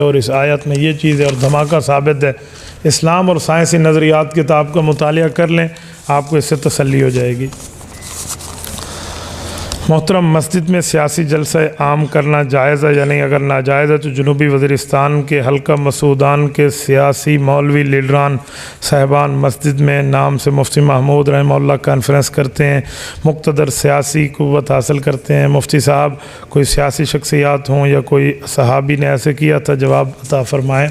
اور اس آیت میں یہ چیز ہے اور دھماکہ ثابت ہے۔ اسلام اور سائنسی نظریات کتاب کا مطالعہ کر لیں، آپ کو اس سے تسلی ہو جائے گی۔ محترم، مسجد میں سیاسی جلسہ عام کرنا جائز ہے یا نہیں؟ اگر ناجائز ہے تو جنوبی وزیرستان کے حلقہ مسعودان کے سیاسی مولوی لیڈران صاحبان مسجد میں نام سے مفتی محمود رحمہ اللہ کانفرنس کرتے ہیں، مقتدر سیاسی قوت حاصل کرتے ہیں۔ مفتی صاحب، کوئی سیاسی شخصیات ہوں یا کوئی صحابی نے ایسے کیا تھا؟ جواب عطا فرمائیں۔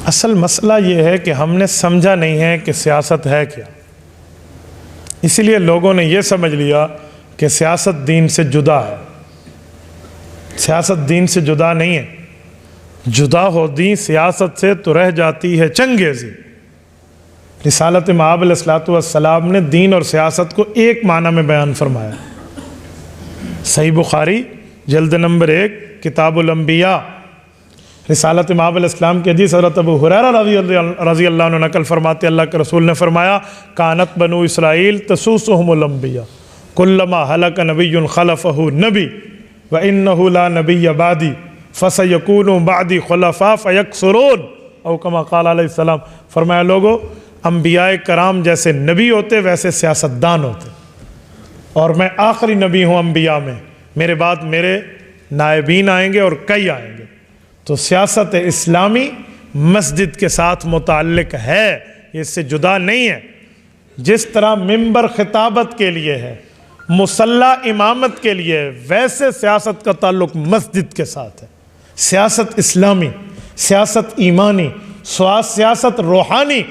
اصل مسئلہ یہ ہے کہ ہم نے سمجھا نہیں ہے کہ سیاست ہے کیا، اسی لیے لوگوں نے یہ سمجھ لیا کہ سیاست دین سے جدا ہے۔ سیاست دین سے جدا نہیں ہے، جدا ہو دین سیاست سے تو رہ جاتی ہے چنگیزی۔ رسالت مآب علیہ السلام نے دین اور سیاست کو ایک معنی میں بیان فرمایا۔ صحیح بخاری جلد نمبر 1 کتاب الانبیاء، رسالت مآب علیہ السلام کی حدیث حضرت ابو ہریرہ رضی اللہ عنہ نقل فرماتے اللہ کے رسول نے فرمایا، کانت بنو اسرائیل تسوسہم الانبیاء کلما ہلک نبی خلفہ نبی وانہ لا نبی بعدی فسیکون بعدی خلفاء فیکثرون، او کما قال علیہ السلام۔ فرمایا لوگو، انبیاء کرام جیسے نبی ہوتے ویسے سیاستدان ہوتے، اور میں آخری نبی ہوں انبیاء میں، میرے بعد میرے نائبین آئیں گے اور کئی آئیں گے۔ تو سیاست اسلامی مسجد کے ساتھ متعلق ہے، اس سے جدا نہیں ہے۔ جس طرح ممبر خطابت کے لیے ہے، مصلی امامت کے لیے ہے، ویسے سیاست کا تعلق مسجد کے ساتھ ہے۔ سیاست اسلامی، سیاست ایمانی، سیاست روحانی،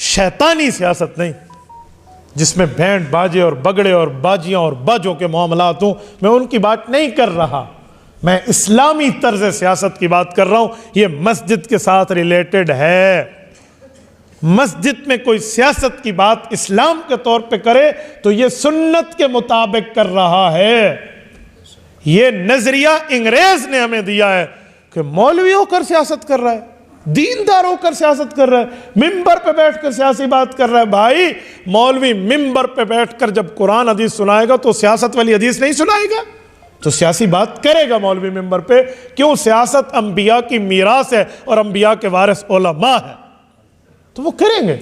شیطانی سیاست نہیں، جس میں بینڈ باجے اور بگڑے اور باجیاں اور باجوں کے معاملات ہوں۔ میں ان کی بات نہیں کر رہا، میں اسلامی طرز سیاست کی بات کر رہا ہوں۔ یہ مسجد کے ساتھ ریلیٹڈ ہے۔ مسجد میں کوئی سیاست کی بات اسلام کے طور پہ کرے تو یہ سنت کے مطابق کر رہا ہے۔ یہ نظریہ انگریز نے ہمیں دیا ہے کہ مولوی ہو کر سیاست کر رہا ہے، دیندار ہو کر سیاست کر رہا ہے، ممبر پہ بیٹھ کر سیاسی بات کر رہا ہے۔ بھائی، مولوی ممبر پہ بیٹھ کر جب قرآن حدیث سنائے گا تو سیاست والی حدیث نہیں سنائے گا، تو سیاسی بات کرے گا مولوی ممبر پہ۔ کیوں؟ سیاست انبیاء کی میراث ہے اور انبیاء کے وارث علماء ہے، تو وہ کریں گے۔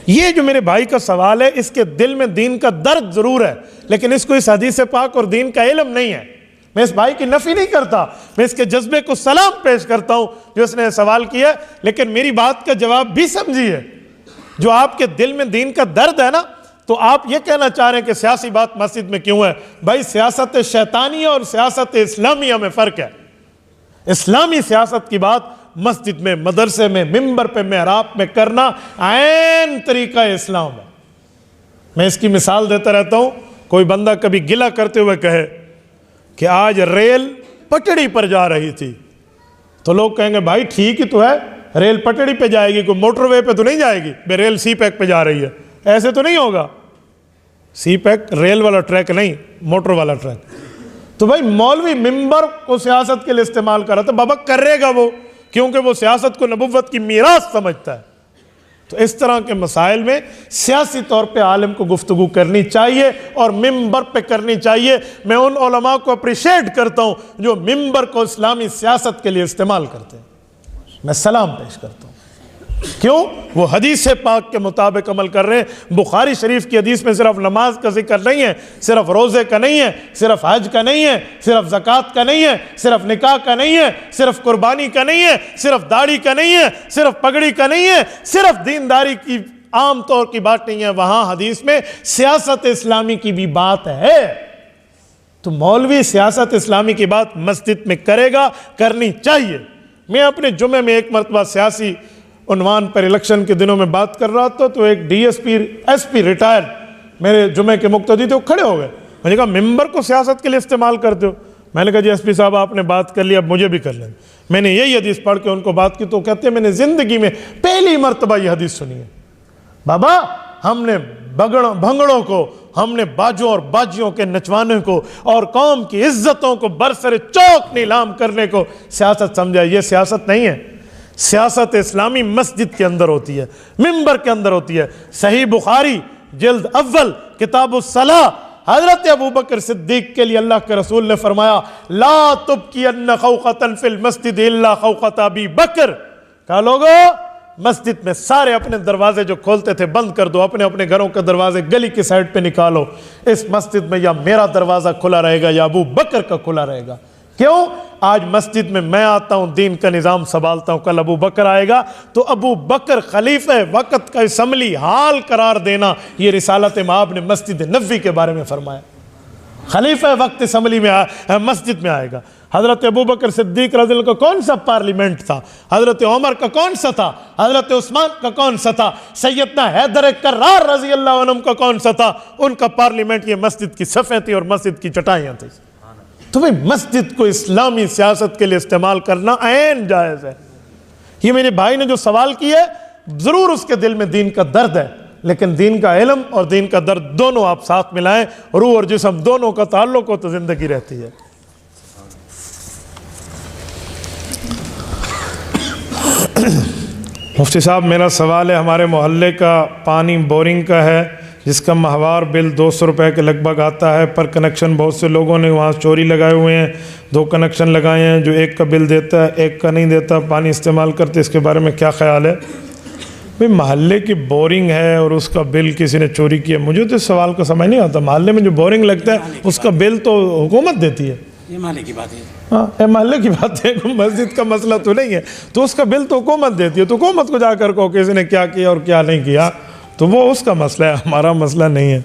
یہ جو میرے بھائی کا سوال ہے، اس کے دل میں دین کا درد ضرور ہے، لیکن اس کو اس حدیث پاک اور دین کا علم نہیں ہے۔ میں اس بھائی کی نفی نہیں کرتا، میں اس کے جذبے کو سلام پیش کرتا ہوں جو اس نے سوال کیا، لیکن میری بات کا جواب بھی سمجھیے۔ جو آپ کے دل میں دین کا درد ہے نا، تو آپ یہ کہنا چاہ رہے ہیں کہ سیاسی بات مسجد میں کیوں ہے؟ بھائی، سیاست شیطانیہ اور سیاست اسلامیہ میں فرق ہے۔ اسلامی سیاست کی بات مسجد میں، مدرسے میں، ممبر پہ، محراب میں کرنا عین طریقہ اسلام ہے۔ میں اس کی مثال دیتا رہتا ہوں۔ کوئی بندہ کبھی گلہ کرتے ہوئے کہے کہ آج ریل پٹڑی پر جا رہی تھی، تو لوگ کہیں گے بھائی ٹھیک ہی تو ہے، ریل پٹڑی پہ جائے گی، کوئی موٹر وے پہ تو نہیں جائے گی، بے ریل سی پیک پہ جا رہی ہے، ایسے تو نہیں ہوگا۔ سی پیک ریل والا ٹریک نہیں، موٹر والا ٹریک۔ تو بھائی، مولوی ممبر کو سیاست کے لیے استعمال کر رہا تھا، بابا کرے گا وہ، کیونکہ وہ سیاست کو نبوت کی میراث سمجھتا ہے۔ تو اس طرح کے مسائل میں سیاسی طور پہ عالم کو گفتگو کرنی چاہیے اور ممبر پہ کرنی چاہیے۔ میں ان علماء کو اپریشیٹ کرتا ہوں جو ممبر کو اسلامی سیاست کے لیے استعمال کرتے ہیں، میں سلام پیش کرتا ہوں۔ کیوں؟ وہ حدیث پاک کے مطابق عمل کر رہے ہیں۔ بخاری شریف کی حدیث میں صرف نماز کا ذکر نہیں ہے، صرف روزے کا نہیں ہے، صرف حج کا نہیں ہے، صرف زکوٰۃ کا نہیں ہے، صرف نکاح کا نہیں ہے، صرف قربانی کا نہیں ہے، صرف داڑھی کا نہیں ہے، صرف پگڑی کا نہیں ہے، صرف دینداری کی عام طور کی بات نہیں ہے۔ وہاں حدیث میں سیاست اسلامی کی بھی بات ہے۔ تو مولوی سیاست اسلامی کی بات مسجد میں کرے گا، کرنی چاہیے۔ میں اپنے جمعے میں ایک مرتبہ سیاسی عنوان پر الیکشن کے دنوں میں بات کر رہا تھا، تو ایک ایس پی ریٹائر میرے جمعے کے مقتدی تھے، وہ کھڑے ہو گئے۔ میں نے کہا ممبر کو سیاست کے لیے استعمال کرتے ہو؟ میں نے کہا جی ایس پی صاحب، آپ نے بات کر لی، اب مجھے بھی کر لیں۔ میں نے یہی حدیث پڑھ کے ان کو بات کی تو کہتے ہیں میں نے زندگی میں پہلی مرتبہ یہ حدیث سنی ہے۔ بابا، ہم نے بھنگڑوں کو، ہم نے باجوں اور باجیوں کے نچوانے کو اور قوم کی عزتوں کو برسر چوک نیلام کرنے کو سیاست سمجھا۔ یہ سیاست نہیں ہے۔ سیاست اسلامی مسجد کے اندر ہوتی ہے، ممبر کے اندر ہوتی ہے۔ صحیح بخاری جلد اول کتاب الصلاۃ، حضرت ابو بکر صدیق کے لیے اللہ کے رسول نے فرمایا لا تبکین خوقۃ فی المسجد الا خوقۃ ابی بکر، کہا لوگو مسجد میں سارے اپنے دروازے جو کھولتے تھے بند کر دو، اپنے اپنے گھروں کے دروازے گلی کی سائڈ پہ نکالو، اس مسجد میں یا میرا دروازہ کھلا رہے گا یا ابو بکر کا کھلا رہے گا۔ کیوں؟ آج مسجد میں آتا ہوں، دین کا نظام سنبھالتا ہوں، کل ابو بکر آئے گا تو ابو بکر خلیفہ وقت کا اسمبلی حال قرار دینا، یہ رسالت مآب نے مسجد نبوی کے بارے میں فرمایا۔ خلیفہ وقت اسمبلی میں مسجد میں آئے گا۔ حضرت ابو بکر صدیق رضی اللہ کا کون سا پارلیمنٹ تھا؟ حضرت عمر کا کون سا تھا؟ حضرت عثمان کا کون سا تھا؟ سیدنا حیدر کرار رضی اللہ عنہ کا کون سا تھا؟ ان کا پارلیمنٹ یہ مسجد کی صفیں تھی اور مسجد کی چٹائیاں تھیں۔ تو بھئی مسجد کو اسلامی سیاست کے لیے استعمال کرنا عین جائز ہے۔ یہ میرے بھائی نے جو سوال کیا ہے ضرور اس کے دل میں دین کا درد ہے، لیکن دین کا علم اور دین کا درد دونوں آپ ساتھ ملائیں، روح اور جسم دونوں کا تعلق ہو تو زندگی رہتی ہے۔ مفتی صاحب میرا سوال ہے، ہمارے محلے کا پانی بورنگ کا ہے جس کا ماہوار بل 200 روپے کے لگ بھگ آتا ہے، پر کنیکشن بہت سے لوگوں نے وہاں چوری لگائے ہوئے ہیں، 2 کنیکشن لگائے ہیں، جو ایک کا بل دیتا ہے ایک کا نہیں دیتا، پانی استعمال کرتے، اس کے بارے میں کیا خیال ہے؟ بھئی محلے کی بورنگ ہے اور اس کا بل کسی نے چوری کیا، مجھے تو اس سوال کو سمجھ نہیں آتا۔ محلے میں جو بورنگ لگتا ہے اس کا بل تو حکومت دیتی ہے، یہ محلے کی بات ہے۔ ہاں یہ محلے کی بات ہے، مسجد کا مسئلہ تو نہیں ہے، تو اس کا بل تو حکومت دیتی ہے، تو حکومت کو جا کر کہو کسی نے کیا کیا اور کیا نہیں کیا، تو وہ اس کا مسئلہ ہے، ہمارا مسئلہ نہیں ہے۔